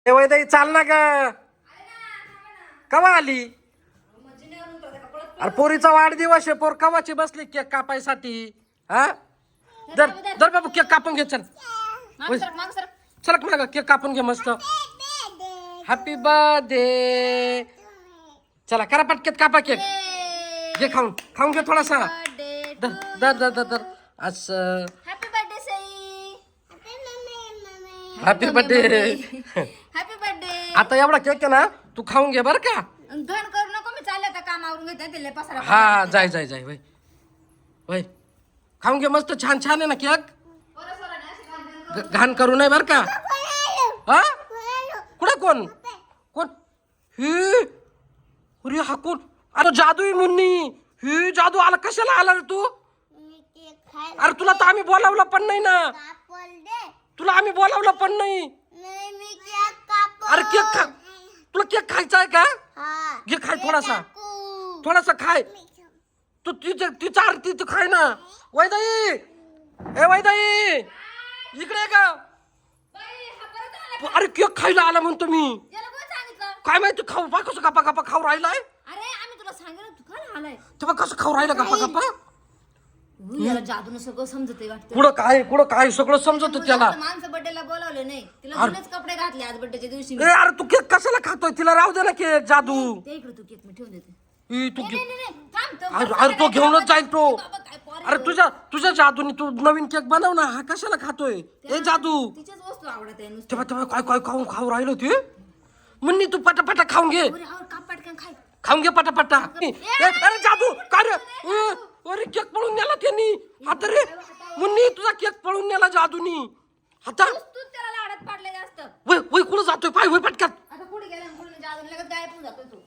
ए वैदाई चाल ना ग. कवा आली? अरे पोरीचा वाढदिवस आहे. पोर कवाची बसली केक कापायसाठी. हा दर दर बाबू केक कापून घे. चल चल माग केक कापून घे मस्त. Happy birthday. चला करा पटकेत कापा केक. घे खाऊन घे थोडासा. दर दर दर दर दर असं. Happy birthday Sai. Happy birthday. Happy birthday. आता एवढा केक आहे ना तू खाऊन घे बर का. घन करू नको. मी चालले आता कामावरून घेते तिला पसारा. हा जाय जाय जाय वय वय खाऊन घे मस्त. छान छान आहे ना केक. घाण करू नये बर का. हा कुठं कोण कोण ही अरे हा कोण? अरे जादू आहे मुन्नी. ही जादू आला कशाला आला रे तू? अरे तुला तर आम्ही बोलावलं पण नाही ना. तुला आम्ही बोलावलं पण नाही. अरे केक खा. तुला केक खायचा आहे का? घे खाय थोडासा. थोडासा खाय. तू तिचा आरती तू खाय ना. वैदाई ए वैदाई इकडे का? अरे केक खायला आला म्हणतो मी. काय माहिती खाऊ पा कसं गप्पा गप्पा खाऊ राहिलाय. अरे आम्ही तुला सांगितलं तू का आलाय तेव्हा कसं खाऊ राहिला गप्पा गप्पा. याला जादून सगळं समजतंय वाटतं. कुठं काय सगळं समजत त्याला. माणसं बर्थडेला बोलावले नाही. तिला जुनेच कपडे घातले आज बर्थडेच्या दिवशी. ए अरे तू केक कशाला खातोय? तिला राहू दे ना केक. जादू ते इकडे तू केक मी ठेवून देते. तू नाही, नाही, नाही, थांब तो. अरे तो घेऊनच जाईल तो. बाबा, काय पोर आहे. अरे तुझ्या जादूने तू नवीन केक बनव ना. हा कशाला खातोय? ए जादू तिच्याच वस्तू आवडत आहे नुसतं. तेव्हा काय खाऊ राहिलो ते. म्हणनी तू पटापटा खाऊन घे. अरे आवर काप पटकन खाय. खाऊन घे पटापटा. अरे जादू काय रे? अरे केक पळून नेला त्यांनी. आता रे मुन्नी तुझा केक पळून नेला जादूनी. आता तूच त्याला लाडत पाडले जास्त. वय कुठं जातोय? पाय वय पटक्यात. आता पुढे गेला पुढे जादून लगेच गायब होऊन जातोय तू.